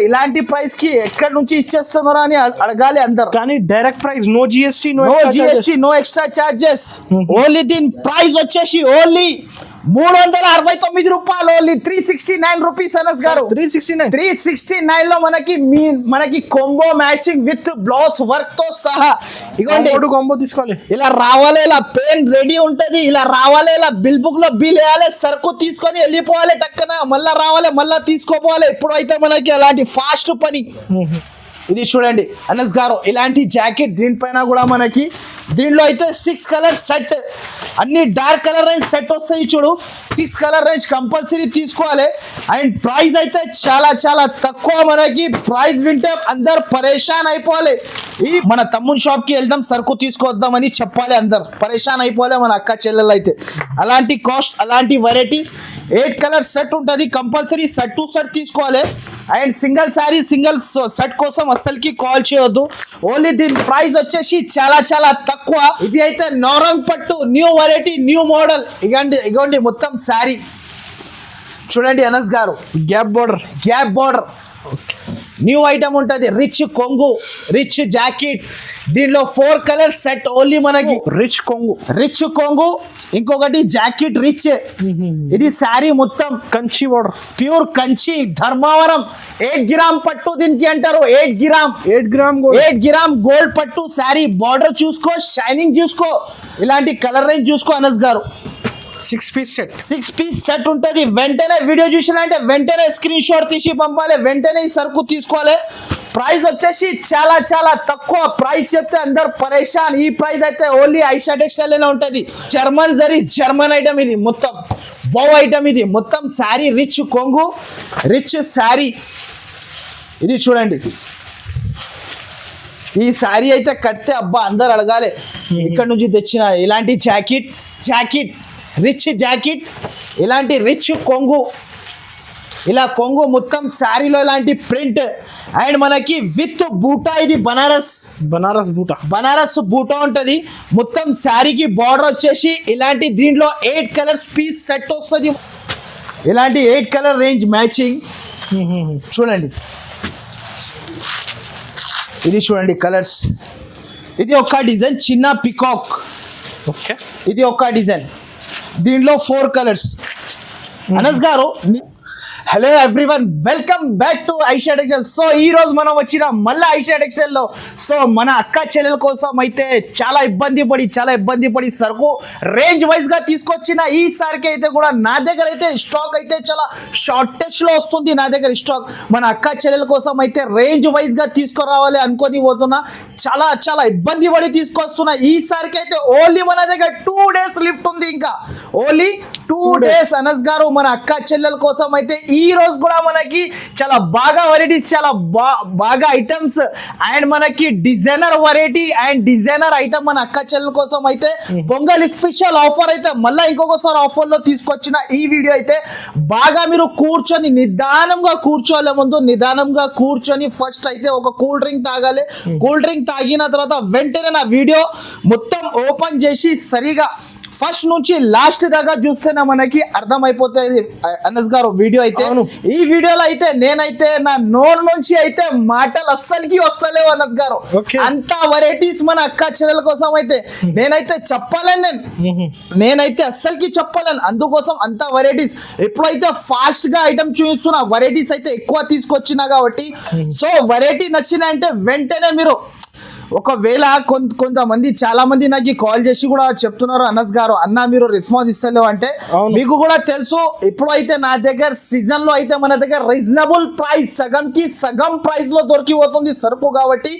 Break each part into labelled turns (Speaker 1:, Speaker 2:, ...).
Speaker 1: ఇలాంటి ప్రైస్ కి ఎక్కడి నుంచి ఇచ్చేస్తున్నారా అని అడగాలి అందరు.
Speaker 2: కానీ direct price, no GST,
Speaker 1: no GST, no extra charges. Only దీని ప్రైస్ వచ్చేసి ఓన్లీ 369 రూపాయలు, ఓన్లీ 369 రూపీస్. అనస్ గారు 369 లో మనకి combo matching with blouse work తో సహా. ఇగోండి
Speaker 2: కాంబో తీసుకోవాలి.
Speaker 1: ఇలా రావాలి, ఇలా పెన్ రెడీ ఉంటది, ఇలా రావాలి, ఇలా బిల్ బుక్ లో బిల్ వేయాలి, సరుకు తీసుకొని వెళ్ళిపోవాలి, టక్కన మళ్ళా రావాలి, మళ్ళా తీసుకోపోవాలి. ఇప్పుడు అయితే మనకి అలాంటి ఫాస్ట్ పని. ఇది చూడండి అనస్ గారు, ఇలాంటి జాకెట్ దీనిపైన కూడా మనకి దీనిలో అయితే 6 కలర్ సెట్, అన్ని డార్క్ కలర్ రేంజ్ సెట్ వస్తాయి. చూడు 6 కలర్ రేంజ్ కంపల్సరీ తీసుకోవాలి. అండ్ ప్రైస్ అయితే చాలా చాలా తక్కువ. మనకి ప్రైస్ వింటే అందరు పరేషాన్ అయిపోవాలి. ఈ మన తమ్ముని షాప్ కి వెళ్దాం, సరుకు తీసుకొద్దామని చెప్పాలి, అందరు పరేషాన్ అయిపోవాలి మన అక్క చెల్లెలు అయితే. అలాంటి కాస్ట్, అలాంటి వెరైటీస్ 8 కలర్ సెట్ ఉంటుంది, కంపల్సరీ సెట్ టు సెట్ తీసుకోవాలి. And single sari single set కోసం అస్సలకి కాల్ చేయొద్దు. ఓన్లీ దీని ప్రైస్ వచ్చేసి చాలా చాలా తక్కువ. ఇది అయితే నౌరంగ్ పట్టు, న్యూ వెరైటీ, న్యూ మోడల్. ఇగోండి మొత్తం శారీ చూడండి అనస్ గారు, గ్యాప్ బోర్డర్ న్యూ ఐటమ్ ఉంటుంది. రిచ్ కొంగు, రిచ్ జాకెట్, దీనిలో 4 కలర్ సెట్ ఓన్లీ మనకి. రిచ్ కొంగు, ఇంకొకటి జాకెట్ రిచ్. ఇది శారీ మొత్తం
Speaker 2: Kanchi border,
Speaker 1: pure Kanchi Dharmavaram 8 gram పట్టు దీనికి అంటారు. 8 గ్రామ్ గోల్డ్ పట్టు శారీ. బార్డర్ చూసుకో, షైనింగ్ చూసుకో, ఇలాంటి కలర్ రేంజ్ చూసుకో అనస్ గారు.
Speaker 2: 6 పీస్ సెట్
Speaker 1: ఉంటుంది. వెంటనే వీడియో చూసినంటే వెంటనే స్క్రీన్ షాట్ తీసి పంపాలి, వెంటనే ఈ సరుకు తీసుకోవాలి. ప్రైస్ వచ్చేసి చాలా చాలా తక్కువ. ప్రైస్ చెప్తే అందరు పరేషాన్. ఈ ప్రైస్ అయితే ఓన్లీ ఐషా టెక్స్టైల్ లోనే ఉంటుంది. జర్మన్ ఐటమ్ ఇది మొత్తం. వావ్ ఐటమ్ ఇది మొత్తం. శారీ రిచ్ కొంగు, రిచ్ శారీ. ఇది చూడండి, ఈ శారీ అయితే కడితే అబ్బా అందరు అడగాలి ఇక్కడ నుంచి తెచ్చిన. ఇలాంటి జాకెట్ రిచ్ జాకెట్, ఇలాంటి రిచ్ కొంగు, ఇలా కొంగు మొత్తం శారీలో ఇలాంటి ప్రింట్. అండ్ మనకి విత్ బూటా, ఇది బనారస్ బూటా ఉంటుంది మొత్తం. శారీకి బార్డర్ వచ్చేసి ఇలాంటి, దీంట్లో 8 కలర్స్ పీస్ సెట్ వస్తుంది. ఇలాంటి 8 కలర్ రేంజ్ మ్యాచింగ్ చూడండి. ఇది చూడండి కలర్స్. ఇది ఒక డిజైన్ చిన్న పికాక్, ఇది ఒక డిజైన్. దీంట్లో 4 కలర్స్. అనస్ గారు, hello everyone, welcome back to Aisha textile. So ఈ రోజు మనం వచ్చిన మళ్ళీ ఐషా టెక్స్టైల్ లో. సో మన అక్క చెల్లెల కోసం అయితే చాలా ఇబ్బంది పడి సరుకు రేంజ్ వైజ్ గా తీసుకొచ్చిన. ఈసారికి అయితే కూడా నా దగ్గర అయితే స్టాక్ అయితే చాలా షార్టేజ్ లో వస్తుంది. నా దగ్గర స్టాక్ మన అక్క చెల్లెల కోసం అయితే రేంజ్ వైజ్ గా తీసుకురావాలి అనుకొని పోతున్నా. చాలా చాలా ఇబ్బంది పడి తీసుకొస్తున్నా. ఈసారికి అయితే ఓన్లీ మన దగ్గర 2 డేస్ లిఫ్ట్ ఉంది. ఇంకా ఓన్లీ 2 డేస్ అనస్ గారు మన అక్క చెల్లెల కోసం అయితే ఈ రోజు కూడా మనకి చాలా బాగా వెరైటీస్, చాలా బాగా ఐటమ్స్ అండ్ మనకి designer variety and designer item మన అక్క చెల్లెల కోసం అయితే పొంగల్ స్పెషల్ ఆఫర్ అయితే మళ్ళీ ఇంకొకసారి ఆఫర్ లో తీసుకొచ్చిన. ఈ వీడియో అయితే బాగా మీరు కూర్చొని నిదానంగా కూర్చోలే, ముందు నిదానంగా కూర్చొని ఫస్ట్ అయితే ఒక కూల్ డ్రింక్ తాగాలి. కూల్ డ్రింక్ తాగిన తర్వాత వెంటనే నా వీడియో మొత్తం ఓపెన్ చేసి సరిగా ఫస్ట్ నుంచి లాస్ట్ దాకా చూస్తేనే మనకి అర్థమైపోతుంది అనస్ గారు వీడియో అయితే. ఈ వీడియోలో అయితే నేనైతే నా నోరు నుంచి అయితే మాటలు అస్సలకి వస్తలేవు అనస్ గారు. అంత వెరైటీస్ మన అక్క చెల్లెల కోసం అయితే నేనైతే చెప్పలేను, నేనైతే అస్సలకి చెప్పలేను. అందుకోసం అంత వెరైటీస్ ఎప్పుడైతే ఫాస్ట్ గా ఐటమ్ చూపిస్తున్నా, వెరైటీస్ అయితే ఎక్కువ తీసుకొచ్చినా కాబట్టి. సో వెరైటీ నచ్చిన అంటే వెంటనే మీరు ఒకవేళ కొంతమంది చాలా మంది నాకు కాల్ చేసి కూడా చెప్తున్నారు, అనస్ గారు అన్న మీరు రెస్పాన్స్ ఇస్తలేవు అంటే. మీకు కూడా తెలుసు ఇప్పుడైతే నా దగ్గర సీజన్ లో అయితే మన దగ్గర రీజనబుల్ ప్రైస్, సగంకి సగం ప్రైస్ లో దొరికిపోతుంది సరుకు. కాబట్టి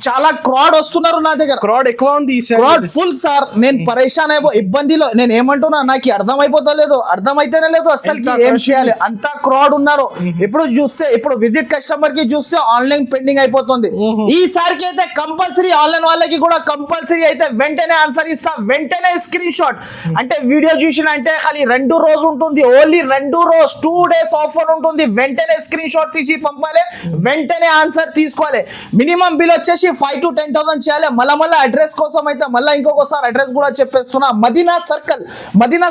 Speaker 1: చాలా క్రౌడ్ వస్తున్నారు నా దగ్గర.
Speaker 2: క్రౌడ్ ఎక్కువ ఉంది,
Speaker 1: క్రౌడ్ ఫుల్ సార్. నేను పరేషాన్ ఇబ్బందిలో నేను ఏమంటున్నా నాకు అర్థమైపోతలేదు, అర్థమైతేనే లేదు అసలు ఏం చేయాలి. అంతా క్రౌడ్ ఉన్నారు. ఇప్పుడు విజిట్ కస్టమర్ కి చూస్తే ఆన్లైన్ పెండింగ్ అయిపోతుంది. ఈసారికి అయితే కంపల్సరీ ఆన్లైన్ వాళ్ళకి కూడా కంపల్సరీ అయితే వెంటనే ఆన్సర్ ఇస్తా, వెంటనే స్క్రీన్ షాట్. అంటే వీడియో చూసిన అంటే ఖాళీ 2 రోజు ఉంటుంది, ఓన్లీ 2 రోజు 2 డేస్ ఆఫర్ ఉంటుంది. వెంటనే స్క్రీన్ షాట్ తీసి పంపాలి, వెంటనే ఆన్సర్ తీసుకోవాలి. మినిమం బిల్ వచ్చేసి 5 to 10,000 చేయాలి. మళ్ళా అడ్రస్ కోసం అయితే మళ్ళీ ఇంకొకసారి అడ్రస్ కూడా చెప్పేస్తున్నా. మదీనా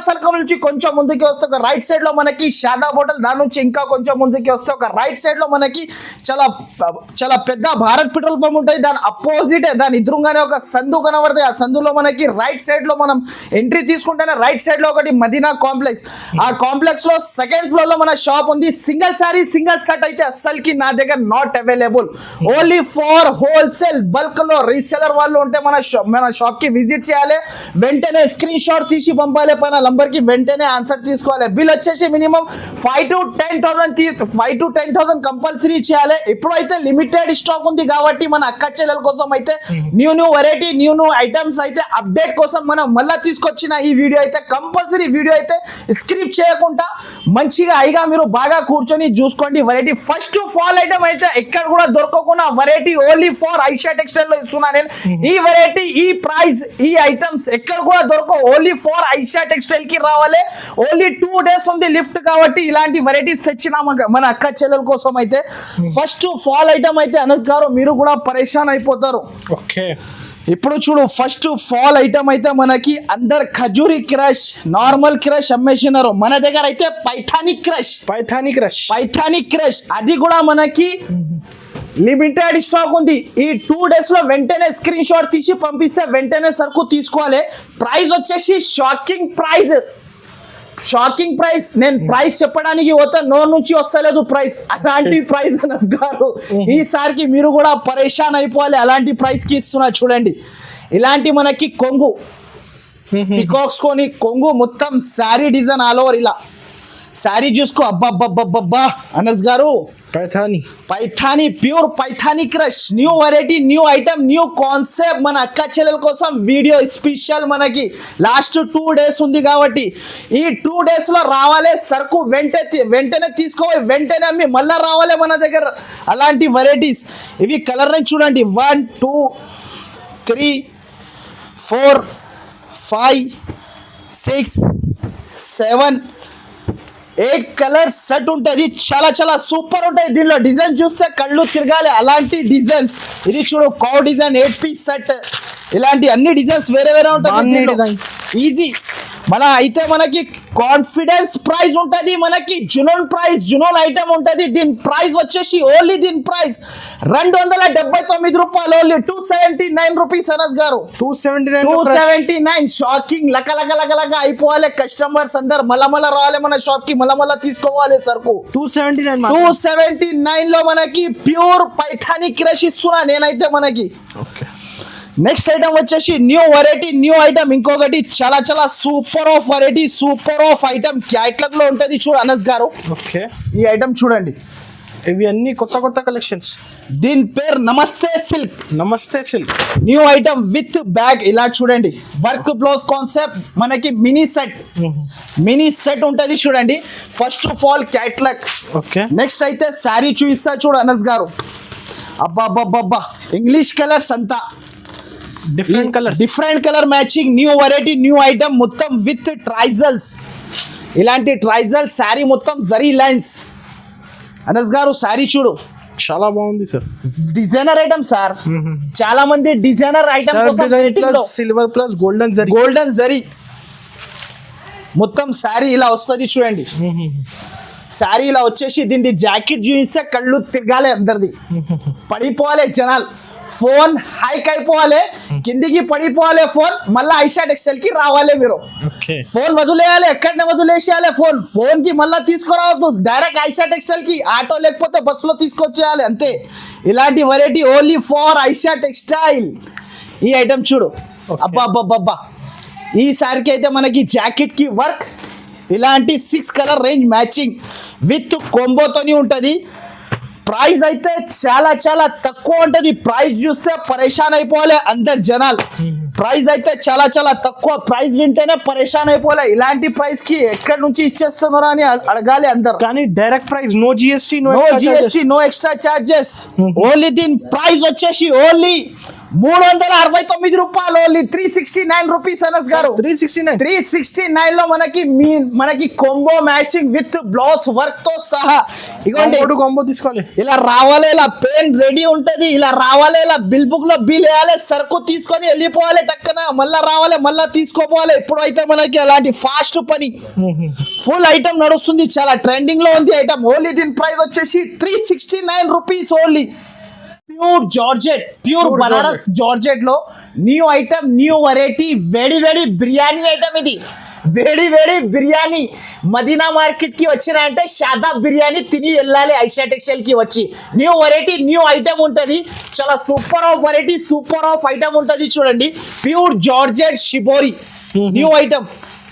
Speaker 1: సర్కిల్ నుంచి కొంచెం ముందుకి వస్తే ఒక రైట్ సైడ్ లో మనకి షాదాబ్ హోటల్, దాని నుంచి ఇంకా కొంచెం ముందుకి వస్తే ఒక రైట్ సైడ్ లో మనకి చాలా పెద్ద భారత్ పెట్రోల్ పంప్ ఉంటుంది. దాని అపోజిట్ దాని ఎదురుగానే ఒక సందు కనబడుతుంది. ఆ సందులో మనకి రైట్ సైడ్ లో మనం ఎంట్రీ తీసుకుంటేనే రైట్ సైడ్ లో ఒకటి మదీనా కాంప్లెక్స్. ఆ కాంప్లెక్స్ లో సెకండ్ ఫ్లోర్ లో మన షాప్ ఉంది. సింగిల్ సారీ సింగిల్ సెట్ అయితే అస్సలకి నా దగ్గర not available, only for wholesale. Bulk లో రీసెలర్ వాళ్ళు ఉంటే మన షాప్ కి విజిట్ చేయాలి, వెంటనే స్క్రీన్ షాట్ తీసి పంపాలి, పైన నంబర్ కి వెంటనే ఆన్సర్ తీసుకోవాలి. బిల్ వచ్చేసి మినిమం 5 to 10,000 కంపల్సరీ చేయాలి. ఇప్పుడైతే లిమిటెడ్ స్టాక్ ఉంది కాబట్టి మన అక్క చెల్లెల కోసం అయితే న్యూ వెరైటీ న్యూ ఐటమ్స్ అయితే అప్డేట్ కోసం మనం మళ్ళీ తీసుకొచ్చిన ఈ వీడియో అయితే కంపల్సరీ వీడియో అయితే స్క్రిప్ట్ చేయకుండా మంచిగా హైగా మీరు బాగా కూర్చొని చూసుకోండి. వెరైటీ ఫస్ట్ ఫాల్ ఐటమ్ అయితే ఎక్కడ కూడా దొరకకుండా variety only for Aisha textile లో ఇస్తున్నా నేను. ఈ వెరైటీ, ఈ ప్రైస్, ఈ ఐటమ్స్ ఎక్కడ కూడా దొరకవు, ఓన్లీ ఫర్ ఐషా టెక్స్టైల్ కి రావాలి. ఓన్లీ 2 డేస్ ఉంది లిఫ్ట్ కాబట్టి ఇలాంటి వెరైటీస్ తెచ్చినా మన అక్క చెల్లెల కోసం అయితే. ఫస్ట్ ఫాల్ ఐటమ్ అయితే అనస్ గారు మీరు కూడా పరేషాన్ అయిపోతారు.
Speaker 2: ఓకే,
Speaker 1: ఇప్పుడు చూడు, ఫస్ట్ ఫాల్ ఐటమ్ అయితే మనకి అందరు ఖజూరి క్రష్, నార్మల్ క్రష్ అమ్మేసినారు. మన దగ్గర అయితే పైథానిక్ క్రష్ అది కూడా మనకి లిమిటెడ్ స్టాక్ ఉంది. ఈ 2 డేస్ లో వెంటనే స్క్రీన్ షాట్ తీసి పంపిస్తే వెంటనే సరుకు తీసుకోవాలి. ప్రైస్ వచ్చేసి షాకింగ్ ప్రైస్. నేను ప్రైస్ చెప్పడానికి పోతే నోరు నుంచి వస్తలేదు ప్రైస్, అలాంటి ప్రైస్ అనస్ గారు. ఈసారికి మీరు కూడా పరేషాన్ అయిపోవాలి, అలాంటి ప్రైస్ కి ఇస్తున్నా. చూడండి, ఇలాంటి మనకి కొంగు పికాక్స్ కొని కొంగు మొత్తం శారీ డిజైన్ ఆల్ ఓవర్ ఇలా శారీ చూసుకో. అబ్బా అనస్ గారు, Paithani pure Paithani crush, new variety, new item, new concept మన అక్క చెల్లెల కోసం వీడియో స్పెషల్. మనకి లాస్ట్ 2 డేస్ ఉంది కాబట్టి ఈ 2 డేస్ లో రావాలి సరుకు, వెంటనే తీసుకోవాలి, వెంటనే అమ్మి మళ్ళా రావాలి మన దగ్గర అలాంటి వెరైటీస్. ఇవి కలర్ ని చూడండి, 1 2 3 4 5 6 7 8 కలర్ సెట్ ఉంటుంది. చాలా సూపర్ ఉంటుంది. దీనిలో డిజైన్ చూస్తే కళ్ళు తిరగాలి, అలాంటి డిజైన్స్. ఇది చూడు, కౌ డిజైన్ 8 పీస్ సెట్, ఇలాంటి అన్ని డిజైన్స్ వేరే ఉంటుంది. ఈజీ మన అయితే మనకి కాన్ఫిడెన్స్ ప్రైస్ ఉంటుంది, మనకి జునోన్ ఐటమ్ ఉంటుంది. దీని ప్రైస్ వచ్చేసి ఓన్లీ దీని ప్రైస్ 279 రూపాయలు, ఓన్లీ 279 రూపీస్. అనస్ గారు 279. షాకింగ్, లక అయిపోవాలి. కస్టమర్స్ అందరు మళ్ళా రావాలి మన షాప్ కి, మళ్ళా తీసుకోవాలి సరుకు. 279 లో మనకి ప్యూర్ పైథానిక్ క్రష్ ఇస్తున్నా నేనైతే మనకి. నెక్స్ట్ ఐటమ్ వచ్చేసి న్యూ వెరైటీ, న్యూ ఐటమ్. ఇంకొకటి చాలా super of variety, super of item catalogue లో ఉంటుంది. చూడు అనస్ గారు,
Speaker 2: ఓకే,
Speaker 1: ఈ ఐటమ్ చూడండి,
Speaker 2: ఇవి అన్ని కొత్త కలెక్షన్స్.
Speaker 1: దీని పేరు నమస్తే silk. New item with bag. ఇలా చూడండి, వర్క్ బ్లౌజ్ కాన్సెప్ట్, మనకి మినీ సెట్ ఉంటుంది. చూడండి, first of all catalogue.
Speaker 2: Okay,
Speaker 1: next అయితే శారీ చూపిస్తా చూడు అనస్ గారు. అబ్బా ఇంగ్లీష్ కలర్స్ అంతా different colour matching, new variety, new item, మొత్తం విత్ ట్రైజల్స్. ఇలాంటి ట్రైజల్ శారీ మొత్తం జరీ లైన్స్. అనస్ గారు శారీ చూడు,
Speaker 2: చాలా బాగుంది సార్.
Speaker 1: Designer item sir. చాలా మంది designer item
Speaker 2: silver plus
Speaker 1: golden zari మొత్తం శారీ ఇలా వస్తుంది. చూడండి, శారీ ఇలా వచ్చేసి దీని జాకెట్ చూపిస్తే కళ్ళు తిరగాలి, అందరిది పడిపోవాలి జనాలు. ఫోన్ హైక్ అయిపోవాలి, కిందికి పడిపోవాలి ఫోన్, మళ్ళీ ఐషా టెక్స్టైల్ కి రావాలి మీరు. ఫోన్ వదిలేయాలి, ఎక్కడనే వదిలేసేయాలి ఫోన్ కి మళ్ళీ తీసుకురావద్దు, డైరెక్ట్ ఐషా టెక్స్టైల్ కి, ఆటో లేకపోతే బస్సులో తీసుకొచ్చేయాలి అంతే. ఇలాంటి variety only for Aisha textile. ఈ ఐటమ్ చూడు, అబ్బా ఈ సారికి అయితే మనకి జాకెట్ కి వర్క్, ఇలాంటి 6 కలర్ రేంజ్ మ్యాచింగ్ విత్ కొంబోతోని ఉంటుంది. ప్రైస్ అయితే చాలా తక్కువ ఉంటుంది. ప్రైస్ చూస్తే పరేషాన్ అయిపోవాలి అందరు జనాలు. ప్రైస్ అయితే చాలా తక్కువ. ప్రైస్ వింటేనే పరేషాన్ అయిపోలే. ఇలాంటి ప్రైస్ కి ఎక్కడి నుంచి ఇచ్చేస్తున్నారా అని అడగాలి అందరు.
Speaker 2: కానీ direct price, no GST,
Speaker 1: no extra charges. Only దీని ప్రైస్ వచ్చేసి ఓన్లీ 369 రూపాయలు ఓన్లీ 369 రూపీస్ అనస్ గారు.
Speaker 2: 369.
Speaker 1: 369 లో మనకి combo matching with blouse work తో సహా ఇగోండి.
Speaker 2: కాంబో తీసుకోవాలి.
Speaker 1: ఇలా రావాలి, ఇలా పెన్ రెడీ ఉంటది, ఇలా రావాలి, ఇలా బిల్ బుక్ లో బిల్ వేయాలి, సరుకు తీసుకొని వెళ్ళిపోవాలి, టక్కన మళ్ళా రావాలి, మళ్ళా తీసుకోపోవాలి. ఇప్పుడు అయితే మనకి అలాంటి ఫాస్ట్ పని ఫుల్ ఐటమ్ నడుస్తుంది, చాలా ట్రెండింగ్ లో ఉంది ఐటమ్. ఓన్లీ దీని ప్రైస్ వచ్చేసి 369 rupees only. Pure georgette, pure Banaras georgette లో న్యూ ఐటమ్, న్యూ వెరైటీ, వేడి వేడి బిర్యానీ ఐటమ్ ఇది. వేడి వేడి బిర్యానీ మదీనా మార్కెట్ కి వచ్చిన అంటే షాదాబ్ బిర్యానీ తిని వెళ్ళాలి ఐషా టెక్స్టైల్ కి వచ్చి. న్యూ వెరైటీ, న్యూ ఐటమ్ ఉంటది, చాలా super of variety, super of item ఉంటది. చూడండి pure georgette shibori new item.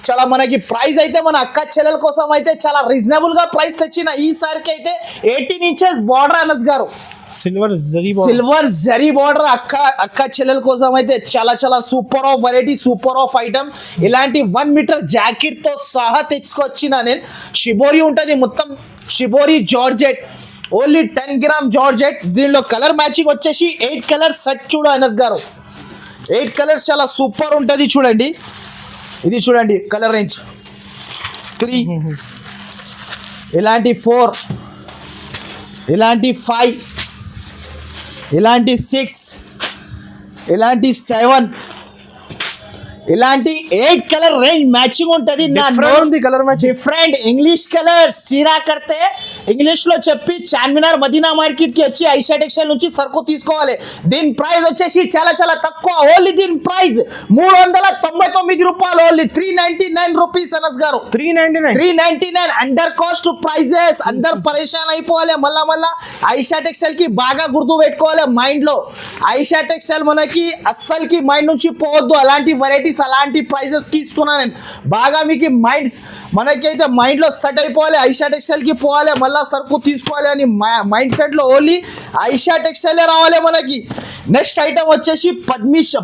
Speaker 1: చాలా మనకి ప్రైస్ అయితే మన అక్క చెల్లెల కోసం అయితే చాలా రీజనబుల్ గా ప్రైస్ తెచ్చిన ఈసారికి అయితే 18 ఇంచెస్ బార్డర్ అనస్ గారు,
Speaker 2: సిల్వర్
Speaker 1: జరీ బార్డర్ అక్క చెల్లెల కోసం అయితే చాలా చాలా super of variety, super of item. ఇలాంటి 1 మీటర్ జాకెట్ తో సహా తెచ్చుకొచ్చిన నేను. షిబోరి ఉంటది, మొత్తం shibori georgette, only 10 gram georgette. దీనిలో కలర్ మ్యాచింగ్ వచ్చేసి 8 కలర్ సెట్. చూడు అనత్ గారు 8 కలర్స్ చాలా సూపర్ ఉంటది. చూడండి ఇది చూడండి కలర్ రేంజ్ 3, ఇలాంటి 4, ఇలాంటి 5, ఇలాంటి 6, ఇలాంటి 7, ఇలాంటి 8 కలర్ రేంజ్ మ్యాచింగ్ ఉంటది.
Speaker 2: Colour matching
Speaker 1: different English colours చీరా కడితే ఇంగ్లీష్ లో చెప్పి చార్మినార్ మదీనా మార్కెట్ కి వచ్చి ఐషా టెక్స్టైల్ నుంచి సరుకు తీసుకోవాలి. దీని ప్రైస్ వచ్చేసి చాలా చాలా తక్కువ. ఓన్లీ దీని ప్రైస్ 399 రూపాయలు ఓన్లీ 399 రూపీస్ అనస్ గారు. 399 అండర్ కాస్ట్ ప్రైజెస్. అందరు పరేషాన్ అయిపోవాలి. మళ్ళా ఐషా టెక్స్టైల్ కి బాగా గుర్తు పెట్టుకోవాలి మైండ్ లో. ఐషా టెక్స్టైల్ మనకి అస్సలకి మైండ్ నుంచి పోవద్దు. అలాంటి వెరైటీస్, అలాంటి ప్రైజెస్ కి ఇస్తున్నా నేను. బాగా మీకు మనకైతే మైండ్ లో సెట్ అయిపోవాలి, ఐషా టెక్స్టైల్ కి పోవాలి, మళ్ళా సరుకు తీసుకోవాలి అని మైండ్ సెట్ లో ఓన్లీ ఐషా టెక్స్టైల్ రావాలి మనకి. నెక్స్ట్ ఐటమ్ వచ్చేసి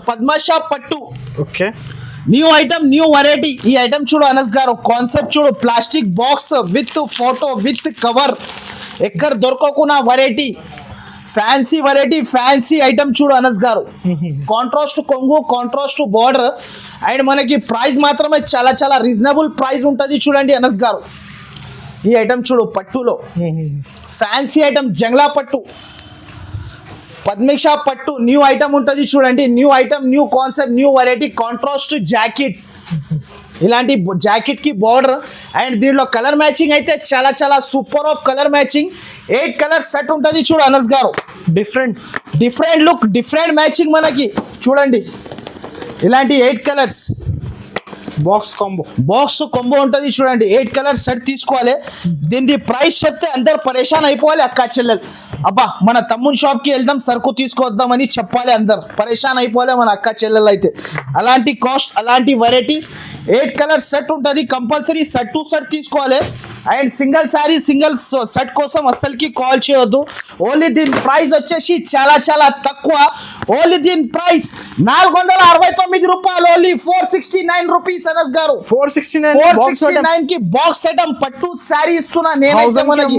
Speaker 1: పద్మషా పట్టు.
Speaker 2: Okay,
Speaker 1: new item, new variety. ఈ ఐటమ్ చూడు అనస్ గారు, కాన్సెప్ట్ చూడు, plastic box with photo with cover, ఎక్కడ దొరకకున్న variety, fancy variety, fancy item చూడు అనస్ గారు. కాంట్రాస్ట్ కొంగు, కాంట్రాస్ట్ బార్డర్, అండ్ మనకి ప్రైస్ మాత్రమే చాలా చాలా రీజనబుల్ ప్రైస్ ఉంటుంది. చూడండి అనస్ గారు ఈ ఐటమ్ చూడు, పట్టులో ఫ్యాన్సీ ఐటమ్, జంగ్లా పట్టు, పద్మిషా పట్టు న్యూ ఐటమ్ ఉంటుంది. చూడండి new item, new concept, new variety, contrast jacket, ఇలాంటి జాకెట్ కి బార్డర్. అండ్ దీనిలో కలర్ మ్యాచింగ్ అయితే చాలా చాలా super of colour matching. 8 colour set ఉంటుంది. చూడు అనస్ గారు, డిఫరెంట్ లుక్, డిఫరెంట్ మ్యాచింగ్ మనకి. చూడండి ఇలాంటి 8 కలర్స్
Speaker 2: బాక్స్ కాంబో
Speaker 1: ఉంటుంది. చూడండి 8 కలర్ సెట్ తీసుకోవాలి. దీని ప్రైస్ చెప్తే అందరు పరేషాన్ అయిపోవాలి అక్క చెల్లెలు. అబ్బా మన తమ్ముని షాప్ కి వెళ్దాం సరుకు తీసుకొద్దామని చెప్పాలి, అందరు పరేషాన్ అయిపోవాలి మన అక్క చెల్లెలు అయితే. అలాంటి కాస్ట్, అలాంటి వెరైటీస్ 8 కలర్ సెట్ ఉంటుంది. కంపల్సరీ సెట్ టు సెట్ తీసుకోవాలి. And single sari, single set కోసం అస్సలకి కాల్ చేయొద్దు. ఓన్లీ దీని ప్రైస్ వచ్చేసి చాలా చాలా తక్కువ. ఓన్లీ దీని ప్రైస్ 469 రూపాయలు ఓన్లీ 469 రూపీస్ అనస్ గారు. 469 కి బాక్స్ ఐటమ్ పట్టు శారీ ఇస్తున్నా నేనైతే. మనకి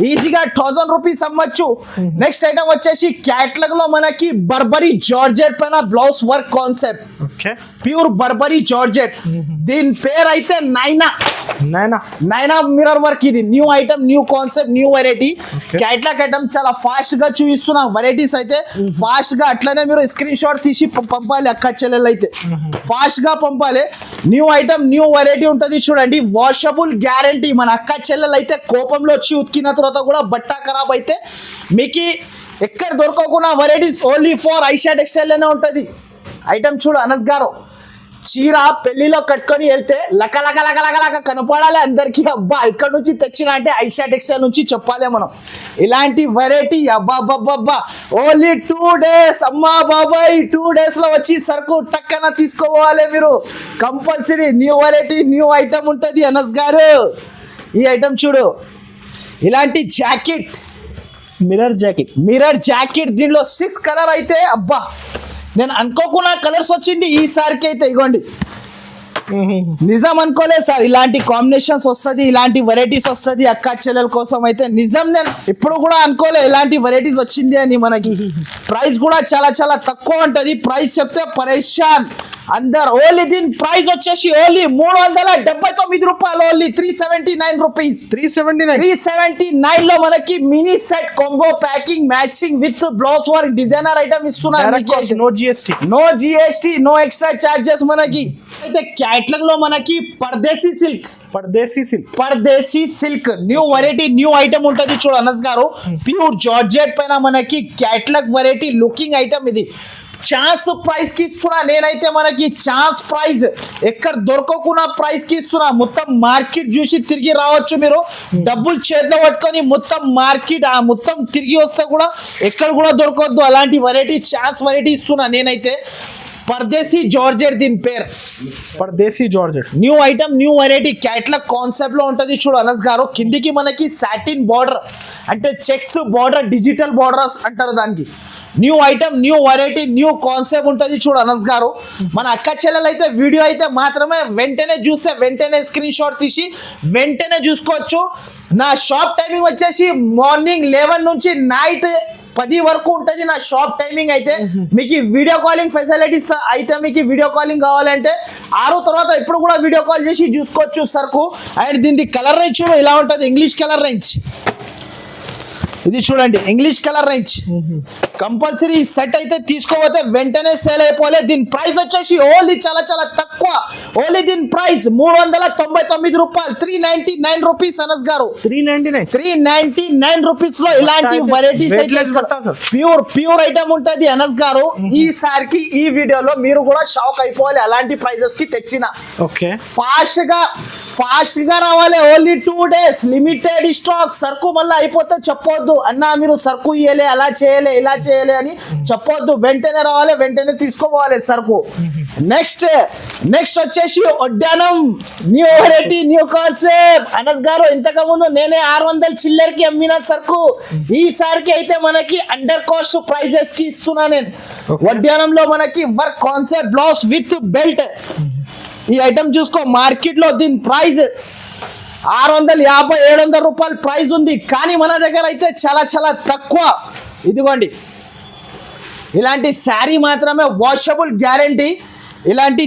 Speaker 1: ఈజీగా 1000 రూపీస్ అమ్మచ్చు. నెక్స్ట్ ఐటమ్ వచ్చేసి క్యాటలాగ్ లో మనకి బర్బరీ జార్జెట్ పైన blouse work concept, pure Burberry georgette. దీని పేరు అయితే నైనా మిర్రర్ వర్క్. ఇది new item, new concept, new variety. Catalogue item చాలా ఫాస్ట్ గా చూపిస్తున్నా. వెరైటీస్ అయితే ఫాస్ట్ గా అట్లనే మీరు స్క్రీన్ షాట్ తీసి పంపాలి అక్క చెల్లెలు అయితే. ఫాస్ట్ గా పంపాలి. న్యూ ఐటమ్, న్యూ వెరైటీ ఉంటుంది. చూడండి వాషబుల్ గ్యారంటీ. మన అక్క చెల్లెలు అయితే కోపంలో వచ్చి ఉతికిన తర్వాత కూడా బట్ట ఖరాబ్ అయితే మీకు ఎక్కడ దొరకకుండా varieties only for Aisha textile లోనే ఉంటుంది. ఐటమ్ చూడు అనస్ గారు, చీర పెళ్లిలో కట్టుకొని వెళ్తే లక లక లక లక లక కనపడాలి అందరికి. అబ్బా ఇక్కడ నుంచి తెచ్చిన అంటే ఐషా టెక్స్టైల్ నుంచి చెప్పాలి మనం. ఇలాంటి వెరైటీ అబ్బా ఓన్లీ 2 days అమ్మా బాబాయ్, 2 days లో వచ్చి సరుకు టక్కన తీసుకోవాలి మీరు. Compulsory new variety, new item ఉంటుంది అనస్ గారు. ఈ ఐటమ్ చూడు, ఇలాంటి జాకెట్, మిర్రర్ జాకెట్. దీనిలో 6 కలర్ అయితే అబ్బా నేను అనుకోకుండా కలర్స్ వచ్చింది ఈసారికి అయితే. ఇగోండి నిజం అనుకోలేదు సార్, ఇలాంటి కాంబినేషన్స్ వస్తుంది, ఇలాంటి వెరైటీస్ వస్తుంది అక్క చెల్లెల కోసం అయితే నిజం. నేను ఇప్పుడు కూడా అనుకోలే ఇలాంటి వెరైటీస్ వచ్చింది అని. మనకి ప్రైస్ కూడా చాలా చాలా తక్కువ ఉంటుంది. ప్రైస్ చెప్తే పరేషాన్ అందరు. ఓన్లీ దీని ప్రైస్ వచ్చేసి ఓన్లీ 379 రూపాయలు, ఓన్లీ 379 రూపీస్. 379 లో మనకి mini set combo packing matching with blouse work designer item ఇస్తున్నారు.
Speaker 2: No GST,
Speaker 1: no extra charges. మనకి అయితే క్యాటలాగ్ లో మనకి Pardesi silk new variety, new item ఉంటుంది చూడు అనస్ గారు. ప్యూర్ జార్జెట్ పైన మనకి క్యాటలాగ్ వెరైటీ లుకింగ్ ఐటమ్ ఇది. ఛాన్స్ ప్రైస్ కి ఇస్తున్నా నేనైతే. మనకి ఛాన్స్ ప్రైస్ ఎక్కడ దొరకకుండా ప్రైస్ కి ఇస్తున్నా. మొత్తం మార్కెట్ చూసి తిరిగి రావచ్చు మీరు, డబ్బులు చేతిలో పట్టుకొని మొత్తం మార్కెట్ మొత్తం తిరిగి వస్తే కూడా ఎక్కడ కూడా దొరకవద్దు అలాంటి వెరైటీ. ఛాన్స్ వెరైటీ ఇస్తున్నా నేనైతే. పర్దేశీ జార్జెట్ దీని పేరు,
Speaker 2: Pardesi georgette.
Speaker 1: New item, new variety catalogue concept లో ఉంటుంది చూడు అనస్ గారు. కిందికి మనకి సాటిన్ బార్డర్ అంటే చెక్స్ బార్డర్, డిజిటల్ బార్డర్స్ అంటారు దానికి. New item, new variety, new concept ఉంటుంది చూడు అనస్ గారు. మన అక్క చెల్లెలు అయితే వీడియో అయితే మాత్రమే వెంటనే చూస్తే వెంటనే స్క్రీన్ షాట్ తీసి వెంటనే చూసుకోవచ్చు. నా షాప్ టైమింగ్ వచ్చేసి మార్నింగ్ 11 నుంచి నైట్ 10 వరకు ఉంటుంది నా షాప్ టైమింగ్ అయితే. మీకు వీడియో కాలింగ్ ఫెసిలిటీస్ అయితే మీకు వీడియో కాలింగ్ కావాలంటే 6 తర్వాత ఇప్పుడు కూడా వీడియో కాల్ చేసి చూసుకోవచ్చు సరుకు. అండ్ దీనికి కలర్ రేంజ్ చూడు ఇలా ఉంటుంది, ఇంగ్లీష్ కలర్ రేంజ్. ఇది చూడండి English colour range. Compulsory set అయితే తీసుకోపోతే వెంటనే సేల్ అయిపోలే. దీని ప్రైస్ వచ్చేసి ఓన్లీ చాలా చాలా తక్కువ. ఓన్లీ దీని ప్రైస్ 399 రూపాయలు, 399 రూపీస్ అనస్ గారు. 399 రూపీస్ లో ఇలాంటి వెరైటీస్ ప్యూర్ ఐటమ్ ఉంటుంది అనస్ గారు. ఈసారికి ఈ వీడియోలో మీరు కూడా షాక్ అయిపోవాలి అలాంటి ప్రైజెస్ కి తెచ్చిన.
Speaker 2: ఓకే,
Speaker 1: ఫాస్ట్ గా రావాలి. Only 2 days limited stock. సరుకు మళ్ళీ అయిపోతే చెప్పొద్దు అన్నా మీరు సరుకు ఇయ్యలే, అలా చేయలే, ఇలా చేయలే అని చెప్పొద్దు. వెంటనే రావాలి, వెంటనే తీసుకోవాలి సరుకు. నెక్స్ట్ వచ్చేసి ఒడ్డానం, new variety, new concept Anas గారు. ఇంతకుముందు నేనే 600 చిల్లర్కి అమ్మిన సరుకు ఈసారికి అయితే మనకి అండర్ కాస్ట్ ప్రైజెస్ కి ఇస్తున్నా నేను. ఒడ్డానంలో మనకి work concept blouse with belt. ఈ ఐటమ్ చూసుకో, మార్కెట్ లో దీని ప్రైస్ 650-700 రూపాయలు ప్రైస్ ఉంది, కానీ మన దగ్గర అయితే చాలా చాలా తక్కువ. ఇదిగోండి ఇలాంటి శారీ మాత్రమే, వాషబుల్ గ్యారంటీ. ఇలాంటి